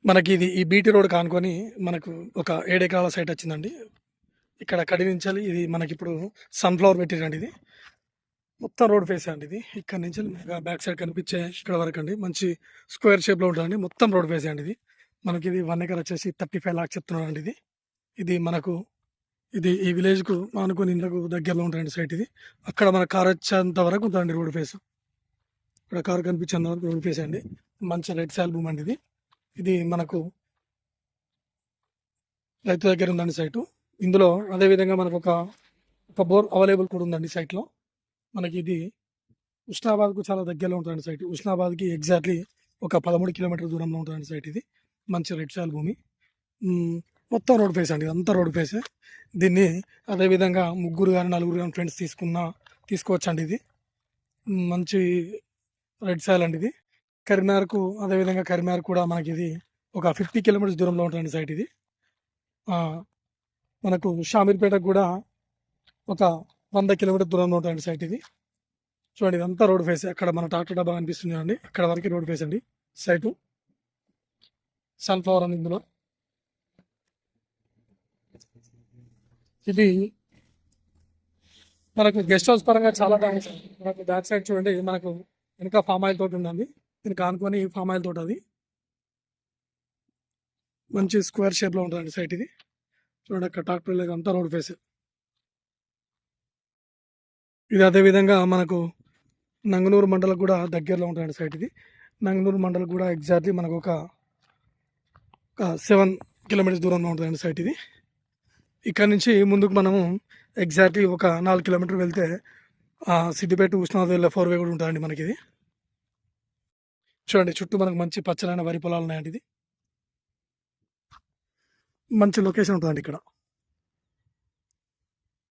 మనకి ఇది ఈ బీటీ రోడ్ కానుకొని మనకు ఒక 7 ఎకరాల సైట్ వచ్చిందండి. ఇక్కడ కడి నుంచెల్లి ఇది మనకిప్పుడు సన్‌ఫ్లవర్ పెట్టిర్రండి ఇది. మొత్తం రోడ్ ఫేసే అండి ఇది. ఇక్కడ నుంచి బ్యాక్ సైడ్ కనిపించే ఇక్కడ వరకండి. మంచి స్క్వేర్ షేప్‌లో ఉంటదండి. మొత్తం రోడ్ ఫేసే అండి ఇది. మనకిది 1 ఎకర్ వచ్చేసి 35 లాక్స్ చెప్తున్నారండి ఇది. ఇది మనకు ఈ విలేజ్‌కు ఆనుకొని ఇండ్లకు దగ్గరలో ఉంటదండి సైట్ ఇది. అక్కడ మన కార్ వచ్చేంత వరకు ఉంటదండి రోడ్ ఫేస్. ఇక్కడ కార్ కనిపించేంత వరకు రోడ్ ఫేసే అండి. మంచి రెడ్ సాయిల్ భూమి అండి ఇది. ఇది మనకు రైతు దగ్గర ఉందండి సైటు. ఇందులో అదేవిధంగా మనకు ఒక బోర్ అవైలబుల్ కూడా ఉందండి సైట్లో. మనకి ఇది ఉస్నాబాద్‌కు చాలా దగ్గరలో ఉంటదండి సైట్. ఉస్నాబాద్‌కి ఎగ్జాక్ట్‌లీ ఒక 13 కిలోమీటర్ల దూరంలో ఉంటదండి సైట్ ఇది. మంచి రెడ్ సాయిల్ భూమి. మొత్తం రోడ్ ఫేస్ అండి. ఇదంతా రోడ్ ఫేసే. దీన్ని అదేవిధంగా ముగ్గురు గాని, నలుగురు గాని ఫ్రెండ్స్ తీసుకోవచ్చండి ఇది. మంచి రెడ్ సాయిల్ అండి ఇది. కరీంనగర్ కూడా మనకిది ఒక 50 కిలోమీటర్స్ దూరంలో ఉంటదండి సైట్ ఇది. మనకు షామీర్పేటకు కూడా ఒక 100 కిలోమీటర్ దూరంలో ఉంటదండి సైట్ ఇది. చూడండి ఇదంతా రోడ్ ఫేసే. అక్కడ మన ట్రాక్టర్ డబ్బా కనిపిస్తుంది చూడండి. అక్కడ వరకే రోడ్ ఫేస్ అండి సైటు. సన్‌ఫ్లవర్ అని ఇందులో. ఇది మనకు గెస్ట్ హౌస్ పరంగా చాలా బాగుంది. మనకు బ్యాక్ సైడ్ చూడండి మనకు వెనక ఫామ్ ఆయిల్ తోట ఉందండి. దీనికి ఆనుకొని ఫామ్ ఆయిల్ తోట అది. మంచి స్క్వేర్ షేప్‌లో ఉంటదండి సైట్ ఇది. చూడండి అక్కడ ట్రాక్టర్ అంతా రోడ్ ఫేస్. ఇది అదేవిధంగా మనకు నంగనూరు మండలకు కూడా దగ్గరలో ఉంటదండి సైట్ ఇది. నంగనూరు మండలం కూడా ఎగ్జాక్ట్‌లీ మనకు ఒక 7 కిలోమీటర్స్ దూరంలో ఉంటదండి సైట్ ఇది. ఇక్కడ నుంచి ముందుకు మనము ఎగ్జాక్ట్‌లీ ఒక 4 కిలోమీటర్లు వెళ్తే సిద్దిపేట హుస్నాబాద్ వెళ్ళే 4 వే కూడా ఉంటదండి మనకిది. చూడండి చుట్టూ మనకు మంచి పచ్చలైన వరి పొలాలు ఉన్నాయండి ఇది. మంచి లొకేషన్ ఉంటదండి ఇక్కడ.